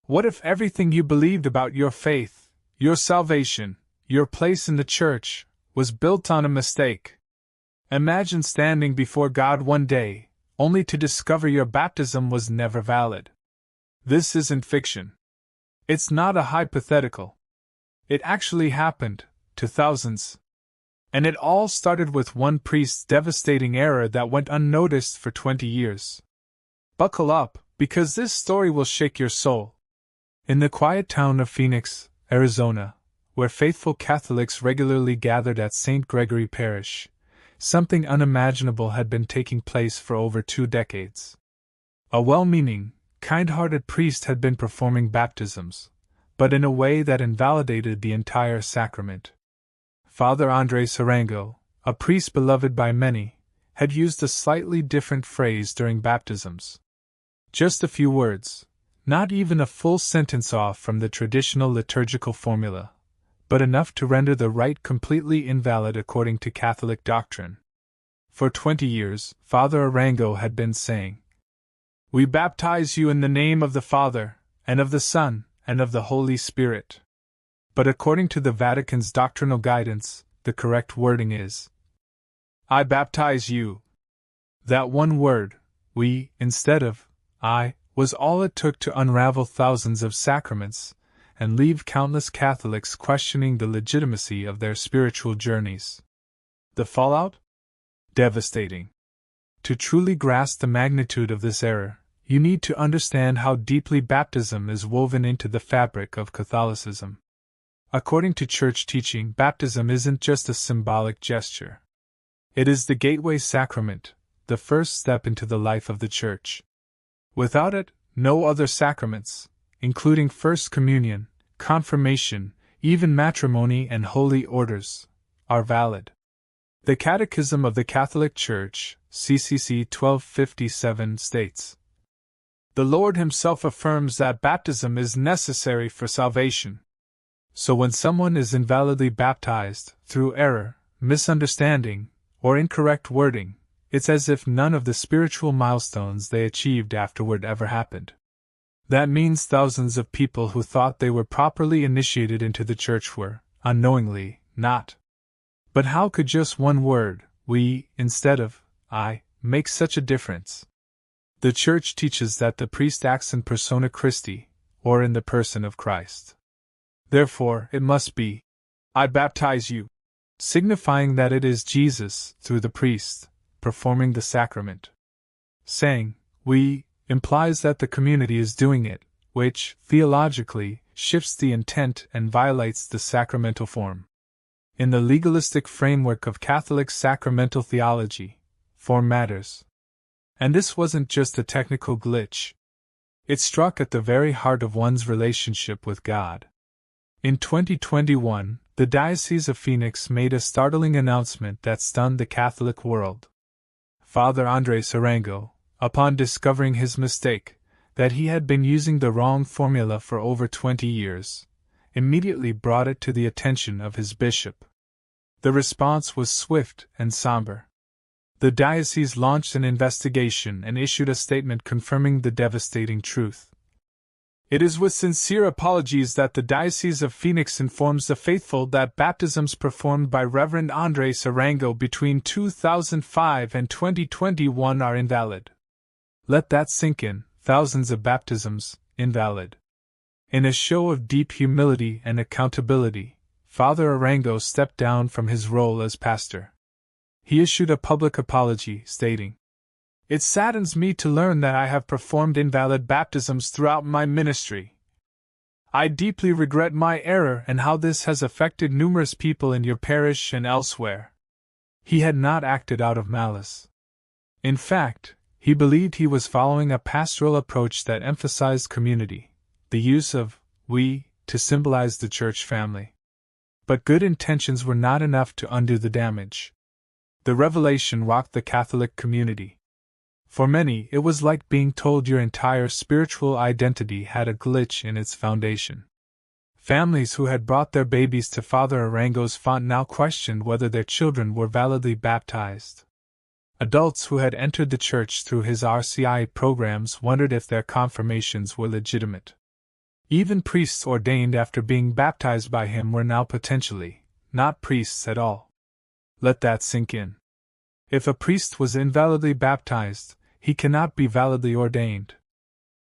What if everything you believed about your faith, your salvation, your place in the church, was built on a mistake? Imagine standing before God one day, only to discover your baptism was never valid. This isn't fiction. It's not a hypothetical. It actually happened, to thousands. And it all started with one priest's devastating error that went unnoticed for 20 years. Buckle up, because this story will shake your soul. In the quiet town of Phoenix, Arizona, where faithful Catholics regularly gathered at St. Gregory Parish, something unimaginable had been taking place for over 2 decades. A well-meaning, kind-hearted priest had been performing baptisms, but in a way that invalidated the entire sacrament. Father Andres Arango, a priest beloved by many, had used a slightly different phrase during baptisms. Just a few words, not even a full sentence off from the traditional liturgical formula, but enough to render the rite completely invalid according to Catholic doctrine. For 20 years, Father Arango had been saying, "We baptize you in the name of the Father, and of the Son, and of the Holy Spirit." But according to the Vatican's doctrinal guidance, the correct wording is, "I baptize you." That one word, "we," instead of "I," was all it took to unravel thousands of sacraments, and leave countless Catholics questioning the legitimacy of their spiritual journeys. The fallout? Devastating. To truly grasp the magnitude of this error, you need to understand how deeply baptism is woven into the fabric of Catholicism. According to church teaching, baptism isn't just a symbolic gesture. It is the gateway sacrament, the first step into the life of the Church. Without it, no other sacraments, including First Communion, confirmation, even matrimony and holy orders, are valid. The Catechism of the Catholic Church, CCC 1257, states, "The Lord Himself affirms that baptism is necessary for salvation." So when someone is invalidly baptized, through error, misunderstanding, or incorrect wording, it's as if none of the spiritual milestones they achieved afterward ever happened. That means thousands of people who thought they were properly initiated into the Church were, unknowingly, not. But how could just one word, "we," instead of "I," make such a difference? The Church teaches that the priest acts in persona Christi, or in the person of Christ. Therefore, it must be, "I baptize you," signifying that it is Jesus, through the priest, performing the sacrament. Saying, "we," implies that the community is doing it, which, theologically, shifts the intent and violates the sacramental form. In the legalistic framework of Catholic sacramental theology, form matters. And this wasn't just a technical glitch. It struck at the very heart of one's relationship with God. In 2021, the Diocese of Phoenix made a startling announcement that stunned the Catholic world. Father Andres Arango, upon discovering his mistake, that he had been using the wrong formula for over 20 years, immediately brought it to the attention of his bishop. The response was swift and somber. The diocese launched an investigation and issued a statement confirming the devastating truth. It is with sincere apologies that the Diocese of Phoenix informs the faithful that baptisms performed by Reverend Andres Arango between 2005 and 2021 are invalid. Let that sink in, thousands of baptisms, invalid. In a show of deep humility and accountability, Father Arango stepped down from his role as pastor. He issued a public apology, stating, "It saddens me to learn that I have performed invalid baptisms throughout my ministry. I deeply regret my error and how this has affected numerous people in your parish and elsewhere." He had not acted out of malice. In fact, he believed he was following a pastoral approach that emphasized community, the use of "we" to symbolize the church family. But good intentions were not enough to undo the damage. The revelation rocked the Catholic community. For many, it was like being told your entire spiritual identity had a glitch in its foundation. Families who had brought their babies to Father Arango's font now questioned whether their children were validly baptized. Adults who had entered the church through his RCI programs wondered if their confirmations were legitimate. Even priests ordained after being baptized by him were now potentially not priests at all. Let that sink in. If a priest was invalidly baptized, he cannot be validly ordained.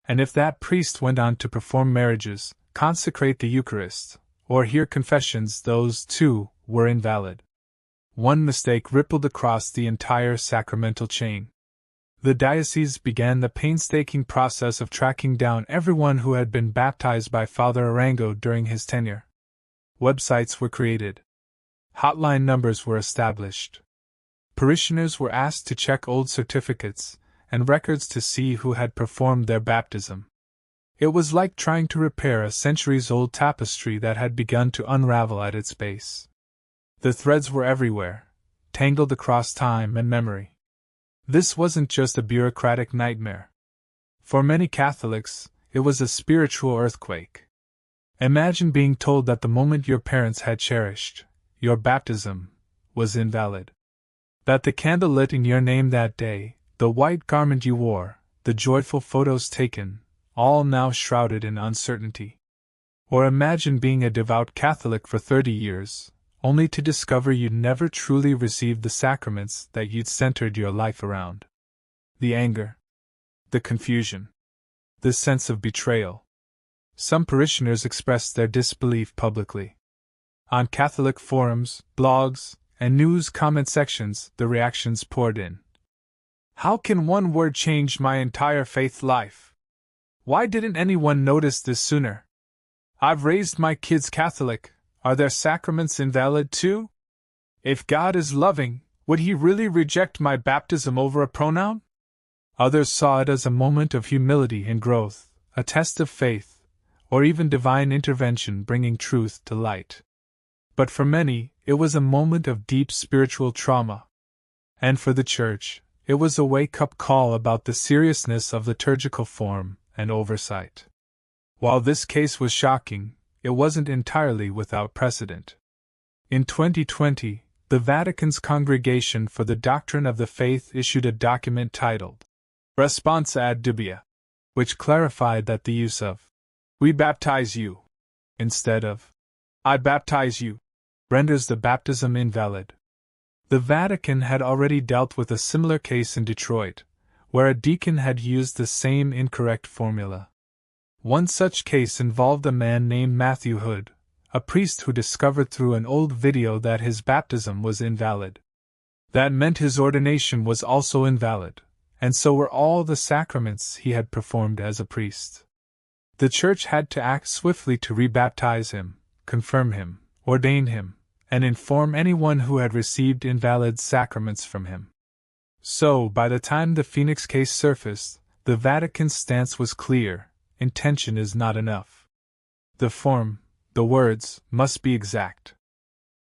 And if that priest went on to perform marriages, consecrate the Eucharist, or hear confessions, those, too, were invalid. One mistake rippled across the entire sacramental chain. The diocese began the painstaking process of tracking down everyone who had been baptized by Father Arango during his tenure. Websites were created. Hotline numbers were established. Parishioners were asked to check old certificates and records to see who had performed their baptism. It was like trying to repair a centuries-old tapestry that had begun to unravel at its base. The threads were everywhere, tangled across time and memory. This wasn't just a bureaucratic nightmare. For many Catholics, it was a spiritual earthquake. Imagine being told that the moment your parents had cherished, your baptism, was invalid. That the candle lit in your name that day, the white garment you wore, the joyful photos taken, all now shrouded in uncertainty. Or imagine being a devout Catholic for 30 years, only to discover you'd never truly received the sacraments that you'd centered your life around. The anger, the confusion, the sense of betrayal. Some parishioners expressed their disbelief publicly. On Catholic forums, blogs, and news comment sections, the reactions poured in. How can one word change my entire faith life? Why didn't anyone notice this sooner? I've raised my kids Catholic. Are their sacraments invalid too? If God is loving, would he really reject my baptism over a pronoun? Others saw it as a moment of humility and growth, a test of faith, or even divine intervention bringing truth to light. But for many, it was a moment of deep spiritual trauma. And for the Church, it was a wake-up call about the seriousness of liturgical form and oversight. While this case was shocking, it wasn't entirely without precedent. In 2020, the Vatican's Congregation for the Doctrine of the Faith issued a document titled Responsa ad dubia, which clarified that the use of "we baptize you" instead of "I baptize you" renders the baptism invalid. The Vatican had already dealt with a similar case in Detroit, where a deacon had used the same incorrect formula. One such case involved a man named Matthew Hood, a priest who discovered through an old video that his baptism was invalid. That meant his ordination was also invalid, and so were all the sacraments he had performed as a priest. The Church had to act swiftly to rebaptize him, confirm him, ordain him, and inform anyone who had received invalid sacraments from him. So, by the time the Phoenix case surfaced, the Vatican's stance was clear: intention is not enough. The form, the words, must be exact.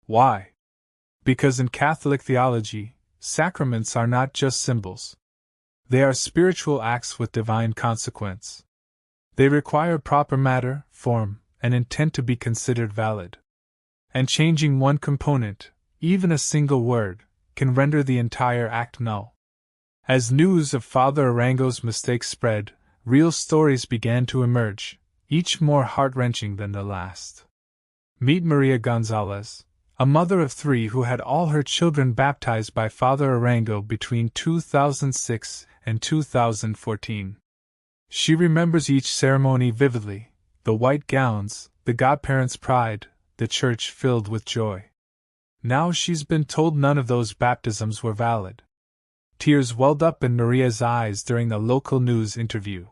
Why? Because in Catholic theology, sacraments are not just symbols. They are spiritual acts with divine consequence. They require proper matter, form, and intent to be considered valid. And changing one component, even a single word, can render the entire act null. As news of Father Arango's mistake spread, real stories began to emerge, each more heart-wrenching than the last. Meet Maria Gonzalez, a mother of 3 who had all her children baptized by Father Arango between 2006 and 2014. She remembers each ceremony vividly: the white gowns, the godparents' pride, the church filled with joy. Now she's been told none of those baptisms were valid. Tears welled up in Maria's eyes during a local news interview.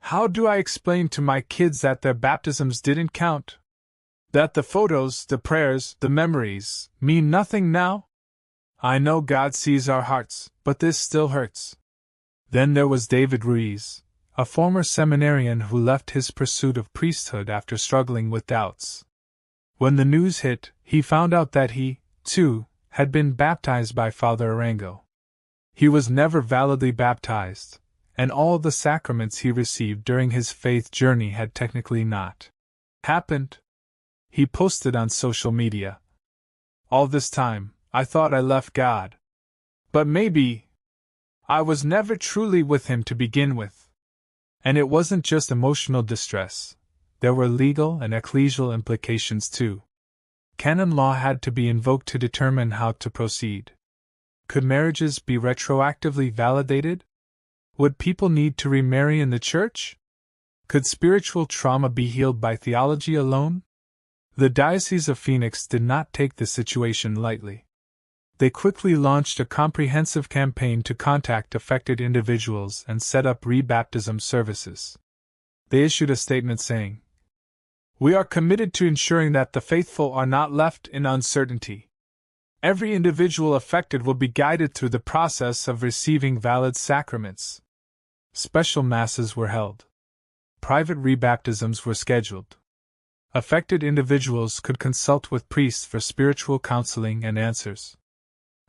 How do I explain to my kids that their baptisms didn't count? That the photos, the prayers, the memories, mean nothing now? I know God sees our hearts, but this still hurts. Then there was David Ruiz, a former seminarian who left his pursuit of priesthood after struggling with doubts. When the news hit, he found out that he, too, had been baptized by Father Arango. He was never validly baptized, and all the sacraments he received during his faith journey had technically not happened. He posted on social media, "All this time, I thought I left God. But maybe I was never truly with Him to begin with." And it wasn't just emotional distress, there were legal and ecclesial implications too. Canon law had to be invoked to determine how to proceed. Could marriages be retroactively validated? Would people need to remarry in the church? Could spiritual trauma be healed by theology alone? The Diocese of Phoenix did not take the situation lightly. They quickly launched a comprehensive campaign to contact affected individuals and set up rebaptism services. They issued a statement saying, "We are committed to ensuring that the faithful are not left in uncertainty. Every individual affected will be guided through the process of receiving valid sacraments." Special masses were held. Private rebaptisms were scheduled. Affected individuals could consult with priests for spiritual counseling and answers.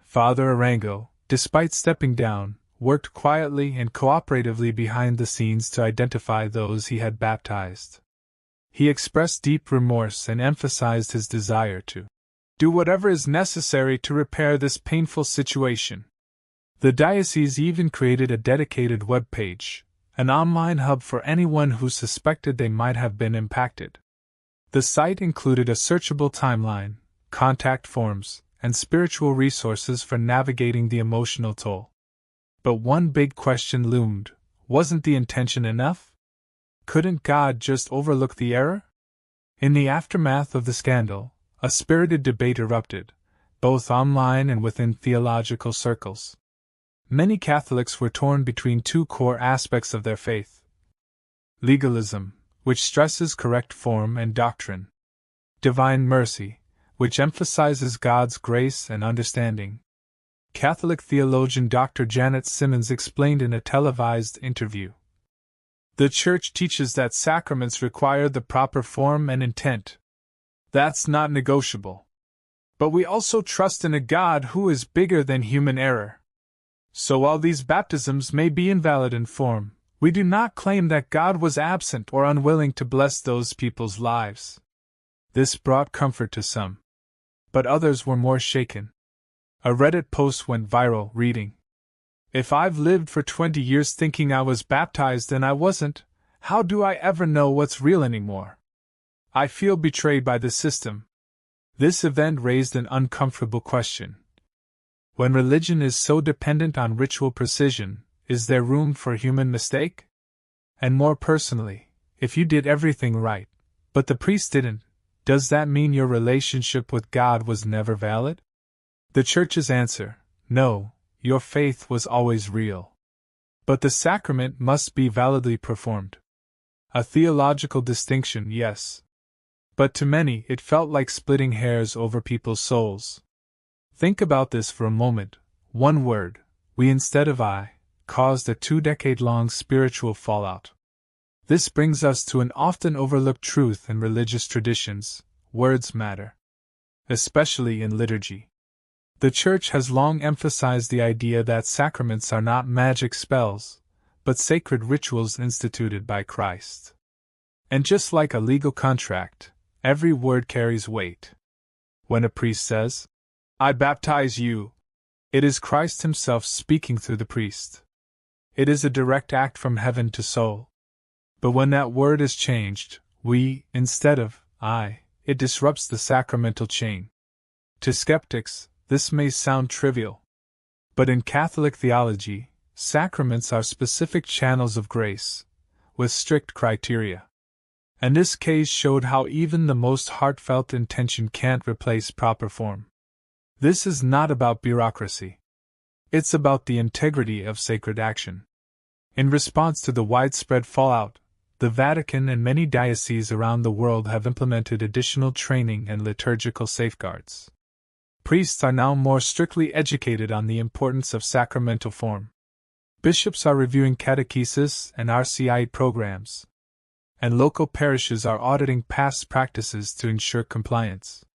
Father Arango, despite stepping down, worked quietly and cooperatively behind the scenes to identify those he had baptized. He expressed deep remorse and emphasized his desire to do whatever is necessary to repair this painful situation. The diocese even created a dedicated web page, an online hub for anyone who suspected they might have been impacted. The site included a searchable timeline, contact forms, and spiritual resources for navigating the emotional toll. But one big question loomed: wasn't the intention enough? Couldn't God just overlook the error? In the aftermath of the scandal, a spirited debate erupted, both online and within theological circles. Many Catholics were torn between two core aspects of their faith: legalism, which stresses correct form and doctrine; divine mercy, which emphasizes God's grace and understanding. Catholic theologian Dr. Janet Simmons explained in a televised interview, "The Church teaches that sacraments require the proper form and intent. That's not negotiable. But we also trust in a God who is bigger than human error. So while these baptisms may be invalid in form, we do not claim that God was absent or unwilling to bless those people's lives." This brought comfort to some. But others were more shaken. A Reddit post went viral reading, "If I've lived for 20 years thinking I was baptized and I wasn't, how do I ever know what's real anymore? I feel betrayed by the system." This event raised an uncomfortable question. When religion is so dependent on ritual precision, is there room for human mistake? And more personally, if you did everything right, but the priest didn't, does that mean your relationship with God was never valid? The Church's answer: no, your faith was always real. But the sacrament must be validly performed. A theological distinction, yes. But to many it felt like splitting hairs over people's souls. Think about this for a moment. One word, we instead of I, caused a 2-decade-long spiritual fallout. This brings us to an often overlooked truth in religious traditions: words matter. Especially in liturgy. The Church has long emphasized the idea that sacraments are not magic spells, but sacred rituals instituted by Christ. And just like a legal contract, every word carries weight. When a priest says, "I baptize you," it is Christ himself speaking through the priest. It is a direct act from heaven to soul. But when that word is changed, we, instead of I, it disrupts the sacramental chain. To skeptics, this may sound trivial. But in Catholic theology, sacraments are specific channels of grace, with strict criteria. And this case showed how even the most heartfelt intention can't replace proper form. This is not about bureaucracy. It's about the integrity of sacred action. In response to the widespread fallout, the Vatican and many dioceses around the world have implemented additional training and liturgical safeguards. Priests are now more strictly educated on the importance of sacramental form. Bishops are reviewing catechesis and RCIA programs. And local parishes are auditing past practices to ensure compliance.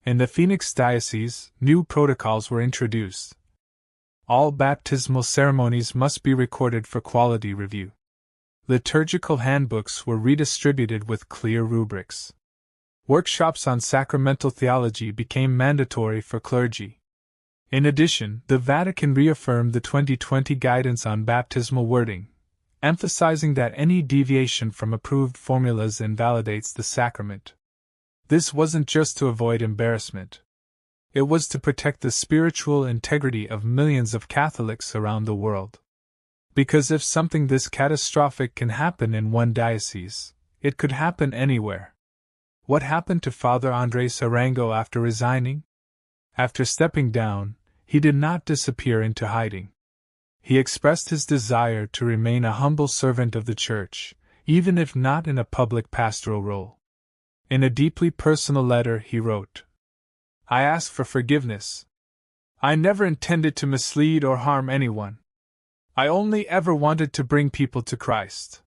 In the Phoenix Diocese, new protocols were introduced. All baptismal ceremonies must be recorded for quality review. Liturgical handbooks were redistributed with clear rubrics. Workshops on sacramental theology became mandatory for clergy. In addition, the Vatican reaffirmed the 2020 guidance on baptismal wording, emphasizing that any deviation from approved formulas invalidates the sacrament. This wasn't just to avoid embarrassment. It was to protect the spiritual integrity of millions of Catholics around the world. Because if something this catastrophic can happen in one diocese, it could happen anywhere. What happened to Father Andres Arango after resigning? After stepping down, he did not disappear into hiding. He expressed his desire to remain a humble servant of the Church, even if not in a public pastoral role. In a deeply personal letter he wrote, "I ask for forgiveness. I never intended to mislead or harm anyone. I only ever wanted to bring people to Christ.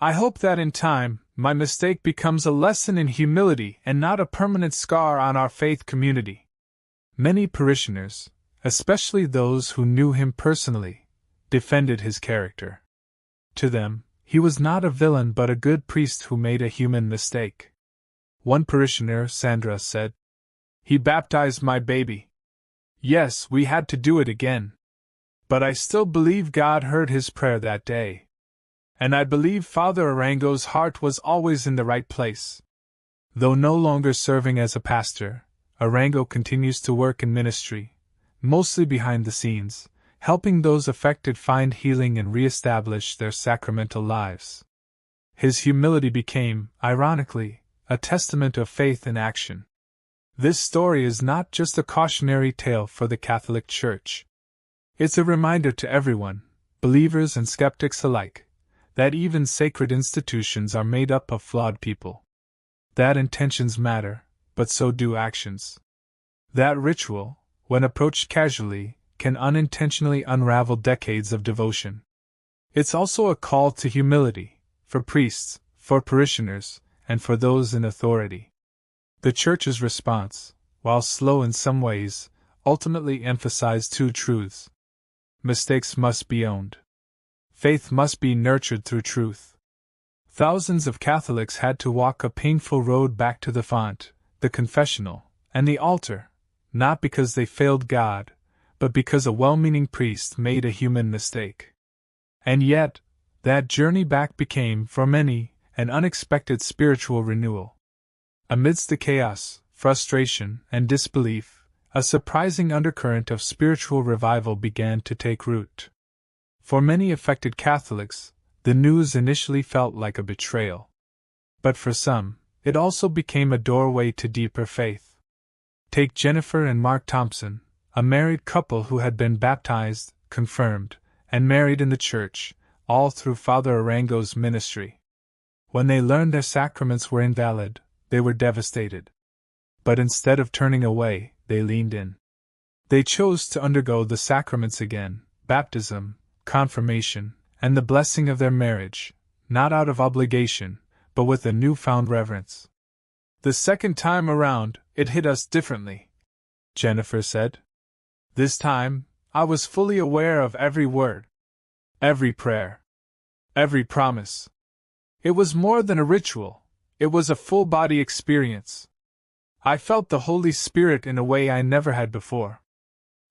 I hope that in time, my mistake becomes a lesson in humility and not a permanent scar on our faith community." Many parishioners, especially those who knew him personally, defended his character. To them, he was not a villain but a good priest who made a human mistake. One parishioner, Sandra, said, "He baptized my baby. Yes, we had to do it again. But I still believe God heard his prayer that day. And I believe Father Arango's heart was always in the right place." Though no longer serving as a pastor, Arango continues to work in ministry, mostly behind the scenes, helping those affected find healing and re-establish their sacramental lives. His humility became, ironically, a testament of faith in action. This story is not just a cautionary tale for the Catholic Church. It's a reminder to everyone, believers and skeptics alike, that even sacred institutions are made up of flawed people. That intentions matter, but so do actions. That ritual, when approached casually, can unintentionally unravel decades of devotion. It's also a call to humility, for priests, for parishioners, and for those in authority. The Church's response, while slow in some ways, ultimately emphasized two truths. Mistakes must be owned. Faith must be nurtured through truth. Thousands of Catholics had to walk a painful road back to the font, the confessional, and the altar, not because they failed God, but because a well-meaning priest made a human mistake. And yet, that journey back became, for many, an unexpected spiritual renewal. Amidst the chaos, frustration, and disbelief, a surprising undercurrent of spiritual revival began to take root. For many affected Catholics, the news initially felt like a betrayal. But for some, it also became a doorway to deeper faith. Take Jennifer and Mark Thompson, a married couple who had been baptized, confirmed, and married in the Church, all through Father Arango's ministry. When they learned their sacraments were invalid, they were devastated. But instead of turning away, they leaned in. They chose to undergo the sacraments again, baptism, confirmation, and the blessing of their marriage, not out of obligation, but with a newfound reverence. "The second time around, it hit us differently," Jennifer said. "This time, I was fully aware of every word, every prayer, every promise. It was more than a ritual, it was a full-body experience. I felt the Holy Spirit in a way I never had before."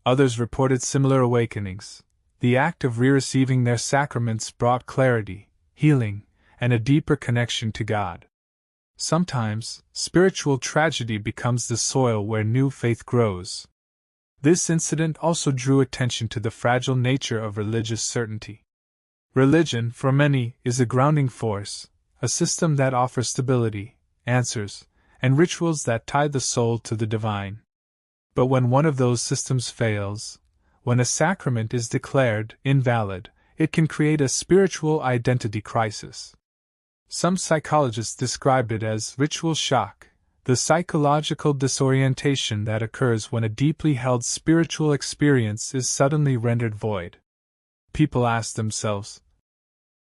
Others reported similar awakenings. The act of re-receiving their sacraments brought clarity, healing, and a deeper connection to God. Sometimes, spiritual tragedy becomes the soil where new faith grows. This incident also drew attention to the fragile nature of religious certainty. Religion, for many, is a grounding force, a system that offers stability, answers, and rituals that tie the soul to the divine. But when one of those systems fails, when a sacrament is declared invalid, it can create a spiritual identity crisis. Some psychologists described it as ritual shock, the psychological disorientation that occurs when a deeply held spiritual experience is suddenly rendered void. People ask themselves,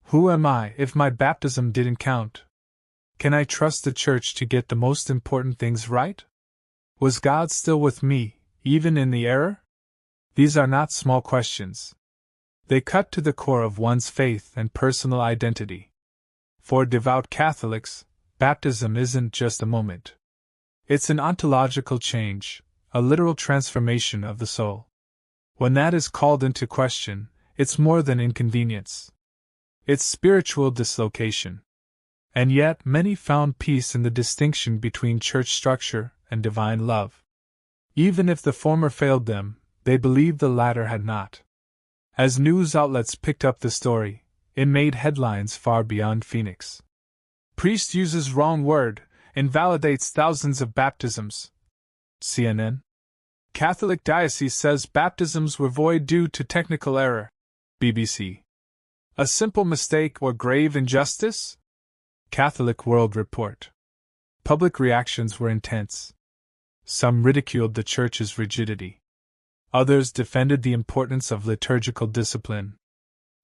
"Who am I if my baptism didn't count? Can I trust the Church to get the most important things right? Was God still with me, even in the error?" These are not small questions. They cut to the core of one's faith and personal identity. For devout Catholics, baptism isn't just a moment. It's an ontological change, a literal transformation of the soul. When that is called into question, it's more than inconvenience. its spiritual dislocation. And yet many found peace in the distinction between church structure and divine love. Even if the former failed them, they believed the latter had not. As news outlets picked up the story, it made headlines far beyond Phoenix. Priest uses wrong word, invalidates thousands of baptisms. CNN. Catholic diocese says baptisms were void due to technical error. BBC. A simple mistake or grave injustice? Catholic World Report. Public reactions were intense. Some ridiculed the Church's rigidity. Others defended the importance of liturgical discipline.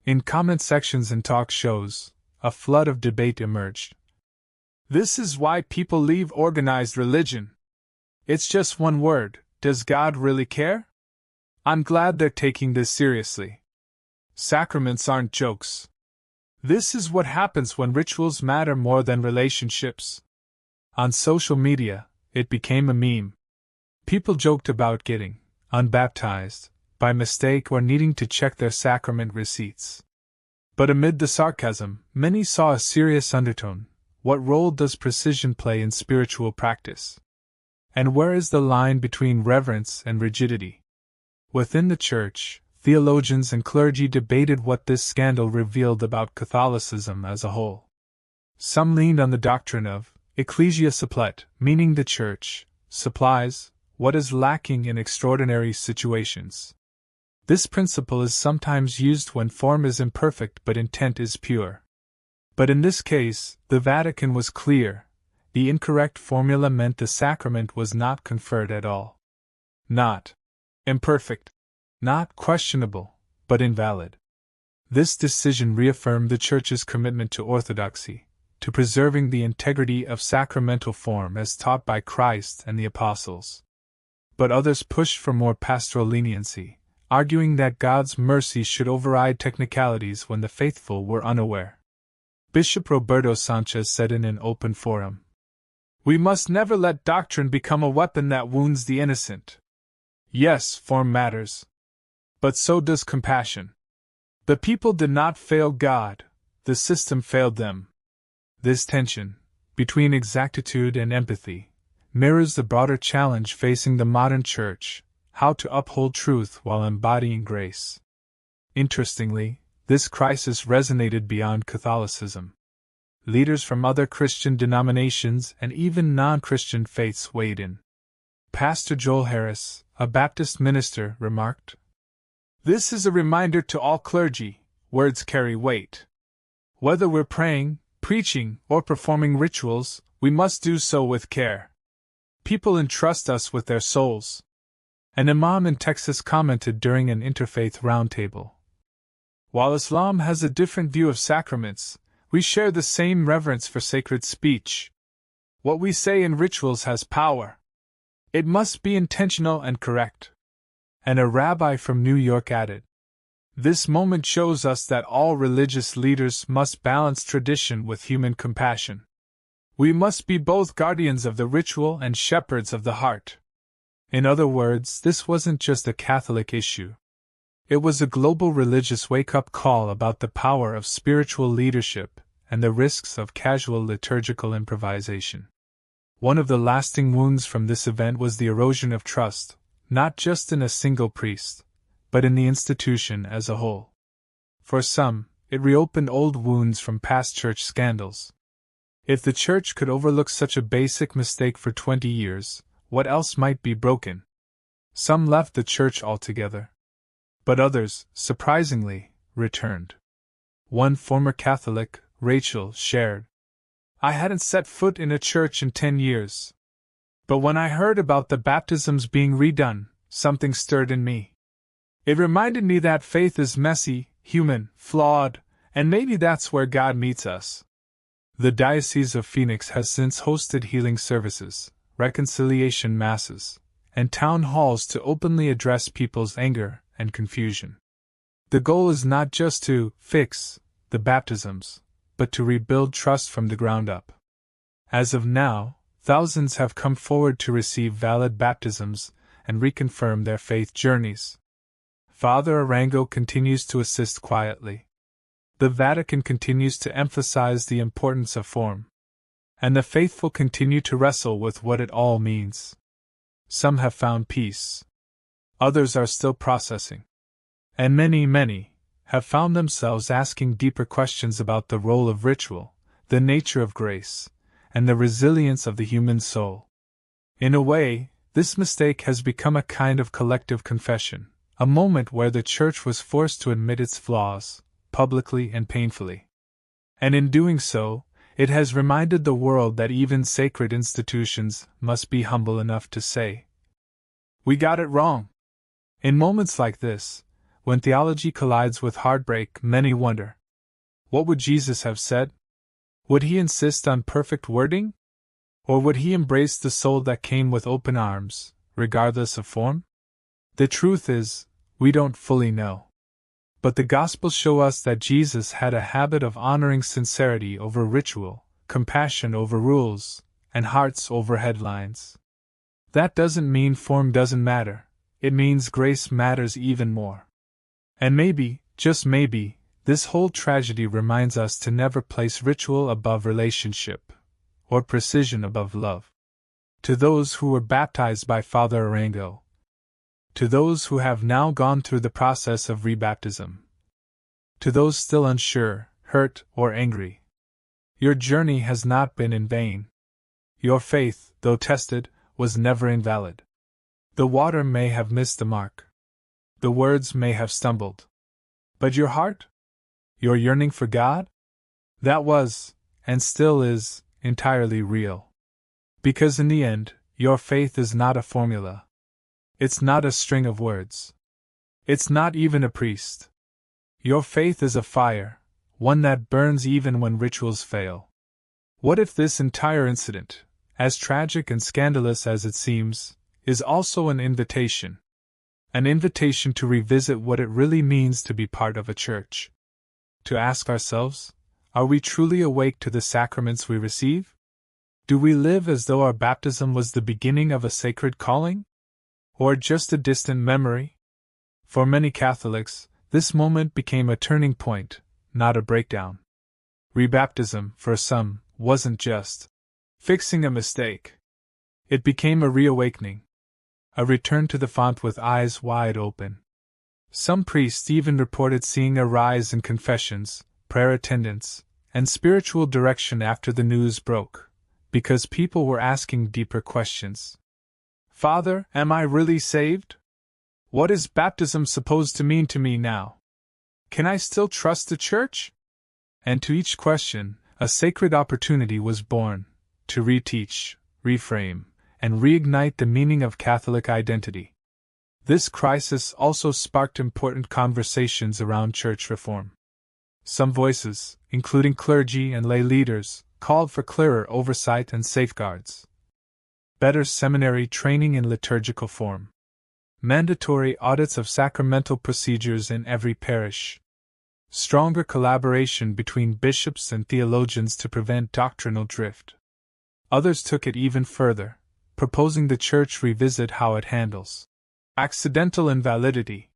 In comment sections and talk shows, a flood of debate emerged. This is why people leave organized religion. It's just one word. Does God really care? I'm glad they're taking this seriously. Sacraments aren't jokes. This is what happens when rituals matter more than relationships. On social media, it became a meme. People joked about getting unbaptized by mistake or needing to check their sacrament receipts. But amid the sarcasm, many saw a serious undertone. What role does precision play in spiritual practice? And where is the line between reverence and rigidity? Within the Church, theologians and clergy debated what this scandal revealed about Catholicism as a whole. Some leaned on the doctrine of ecclesia supplet, meaning the Church supplies what is lacking in extraordinary situations. This principle is sometimes used when form is imperfect but intent is pure. But in this case, the Vatican was clear. The incorrect formula meant the sacrament was not conferred at all. Not imperfect, not questionable, but invalid. This decision reaffirmed the Church's commitment to orthodoxy, to preserving the integrity of sacramental form as taught by Christ and the Apostles. But others pushed for more pastoral leniency, arguing that God's mercy should override technicalities when the faithful were unaware. Bishop Roberto Sanchez said in an open forum, "We must never let doctrine become a weapon that wounds the innocent. Yes, form matters. But so does compassion. The people did not fail God, the system failed them." This tension, between exactitude and empathy, mirrors the broader challenge facing the modern Church: how to uphold truth while embodying grace. Interestingly, this crisis resonated beyond Catholicism. Leaders from other Christian denominations and even non-Christian faiths weighed in. Pastor Joel Harris, a Baptist minister, remarked, "This is a reminder to all clergy: words carry weight. Whether we're praying, preaching, or performing rituals, we must do so with care. People entrust us with their souls." An imam in Texas commented during an interfaith roundtable, "While Islam has a different view of sacraments, we share the same reverence for sacred speech. What we say in rituals has power. It must be intentional and correct." And a rabbi from New York added, "This moment shows us that all religious leaders must balance tradition with human compassion. We must be both guardians of the ritual and shepherds of the heart." In other words, this wasn't just a Catholic issue. It was a global religious wake-up call about the power of spiritual leadership and the risks of casual liturgical improvisation. One of the lasting wounds from this event was the erosion of trust, not just in a single priest, but in the institution as a whole. For some, it reopened old wounds from past church scandals. If the Church could overlook such a basic mistake for 20 years, what else might be broken? Some left the Church altogether. But others, surprisingly, returned. One former Catholic, Rachel, shared, "I hadn't set foot in a church in 10 years. But when I heard about the baptisms being redone, something stirred in me. It reminded me that faith is messy, human, flawed, and maybe that's where God meets us." The Diocese of Phoenix has since hosted healing services, reconciliation masses, and town halls to openly address people's anger and confusion. The goal is not just to fix the baptisms, but to rebuild trust from the ground up. As of now, thousands have come forward to receive valid baptisms and reconfirm their faith journeys. Father Arango continues to assist quietly. The Vatican continues to emphasize the importance of form, and the faithful continue to wrestle with what it all means. Some have found peace. Others are still processing. And many have found themselves asking deeper questions about the role of ritual, the nature of grace, and the resilience of the human soul. In a way, this mistake has become a kind of collective confession, a moment where the Church was forced to admit its flaws, publicly and painfully. And in doing so, it has reminded the world that even sacred institutions must be humble enough to say, "We got it wrong." In moments like this, when theology collides with heartbreak, many wonder, what would Jesus have said? Would he insist on perfect wording? Or would he embrace the soul that came with open arms, regardless of form? The truth is, we don't fully know. But the Gospels show us that Jesus had a habit of honoring sincerity over ritual, compassion over rules, and hearts over headlines. That doesn't mean form doesn't matter, it means grace matters even more. And maybe, just maybe, this whole tragedy reminds us to never place ritual above relationship, or precision above love. To those who were baptized by Father Arango, to those who have now gone through the process of rebaptism, to those still unsure, hurt, or angry, your journey has not been in vain. Your faith, though tested, was never invalid. The water may have missed the mark. The words may have stumbled. But your heart? Your yearning for God? That was, and still is, entirely real. Because in the end, your faith is not a formula. It's not a string of words. It's not even a priest. Your faith is a fire, one that burns even when rituals fail. What if this entire incident, as tragic and scandalous as it seems, is also an invitation? An invitation to revisit what it really means to be part of a church. To ask ourselves, are we truly awake to the sacraments we receive? Do we live as though our baptism was the beginning of a sacred calling? Or just a distant memory? For many Catholics, this moment became a turning point, not a breakdown. Rebaptism, for some, wasn't just fixing a mistake. It became a reawakening. A return to the font with eyes wide open. Some priests even reported seeing a rise in confessions, prayer attendance, and spiritual direction after the news broke, because people were asking deeper questions. Father, am I really saved? What is baptism supposed to mean to me now? Can I still trust the Church? And to each question, a sacred opportunity was born, to reteach, reframe, and reignite the meaning of Catholic identity. This crisis also sparked important conversations around church reform. Some voices, including clergy and lay leaders, called for clearer oversight and safeguards. Better seminary training in liturgical form. Mandatory audits of sacramental procedures in every parish. Stronger collaboration between bishops and theologians to prevent doctrinal drift. Others took it even further, proposing the Church revisit how it handles accidental invalidity.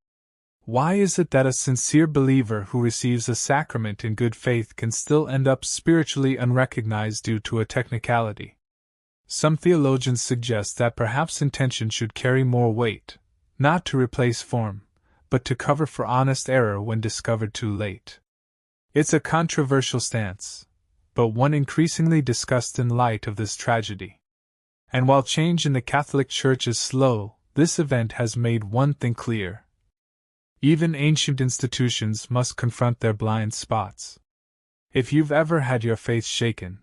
Why is it that a sincere believer who receives a sacrament in good faith can still end up spiritually unrecognized due to a technicality? Some theologians suggest that perhaps intention should carry more weight, not to replace form, but to cover for honest error when discovered too late. It's a controversial stance, but one increasingly discussed in light of this tragedy. And while change in the Catholic Church is slow, this event has made one thing clear. Even ancient institutions must confront their blind spots. If you've ever had your faith shaken,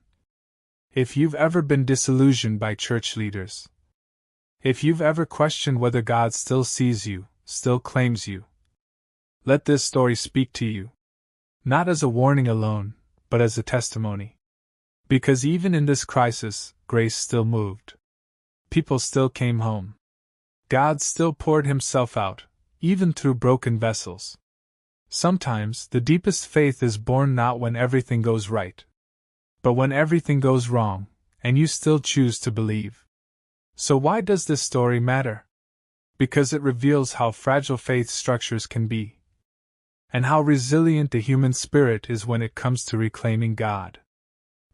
if you've ever been disillusioned by church leaders, if you've ever questioned whether God still sees you, still claims you, let this story speak to you. Not as a warning alone, but as a testimony. Because even in this crisis, grace still moved. People still came home. God still poured Himself out, even through broken vessels. Sometimes the deepest faith is born not when everything goes right, but when everything goes wrong, and you still choose to believe. So why does this story matter? Because it reveals how fragile faith structures can be. and how resilient the human spirit is when it comes to reclaiming God.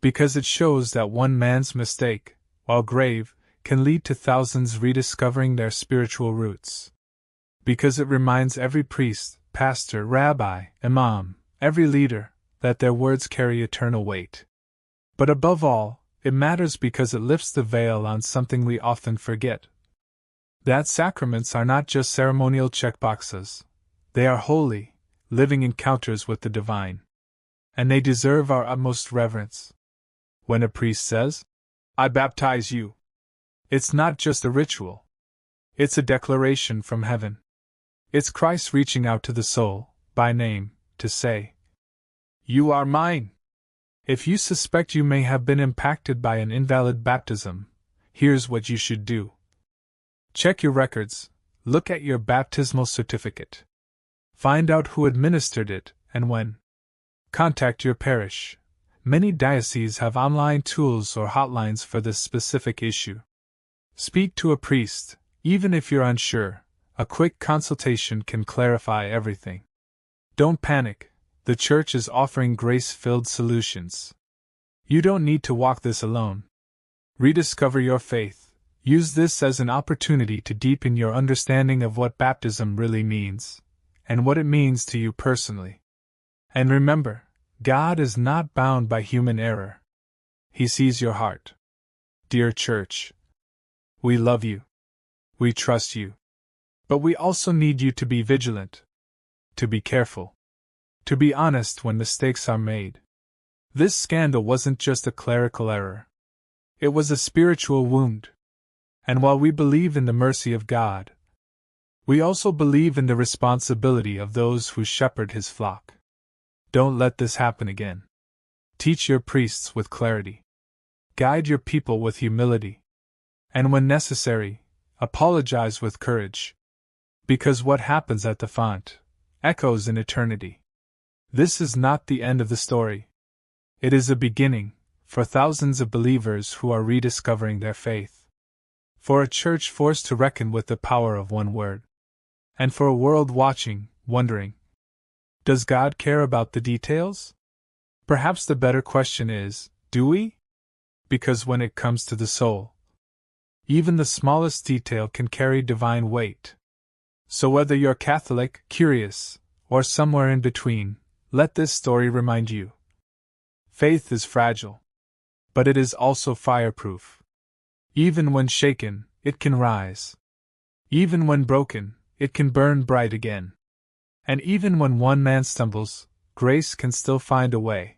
Because it shows that one man's mistake, while grave, can lead to thousands rediscovering their spiritual roots. Because it reminds every priest, pastor, rabbi, imam, every leader, that their words carry eternal weight. But above all, it matters because it lifts the veil on something we often forget. That sacraments are not just ceremonial checkboxes. They are holy, living encounters with the divine. And they deserve our utmost reverence. When a priest says, "I baptize you," it's not just a ritual. It's a declaration from heaven. It's Christ reaching out to the soul, by name, to say, "You are mine." If you suspect you may have been impacted by an invalid baptism, here's what you should do. Check your records, look at your baptismal certificate. Find out who administered it and when. Contact your parish. Many dioceses have online tools or hotlines for this specific issue. Speak to a priest, even if you're unsure. A quick consultation can clarify everything. Don't panic, the Church is offering grace-filled solutions. You don't need to walk this alone. Rediscover your faith. Use this as an opportunity to deepen your understanding of what baptism really means, and what it means to you personally. And remember, God is not bound by human error. He sees your heart. Dear Church, we love you. We trust you. But we also need you to be vigilant, to be careful, to be honest when mistakes are made. This scandal wasn't just a clerical error. It was a spiritual wound. And while we believe in the mercy of God, we also believe in the responsibility of those who shepherd His flock. Don't let this happen again. Teach your priests with clarity. Guide your people with humility. And when necessary, apologize with courage. Because what happens at the font echoes in eternity. This is not the end of the story. It is a beginning, for thousands of believers who are rediscovering their faith. For a church forced to reckon with the power of one word. And for a world watching, wondering, does God care about the details? Perhaps the better question is, do we? Because when it comes to the soul, even the smallest detail can carry divine weight. So whether you're Catholic, curious, or somewhere in between, let this story remind you. Faith is fragile, but it is also fireproof. Even when shaken, it can rise. Even when broken, it can burn bright again. And even when one man stumbles, grace can still find a way.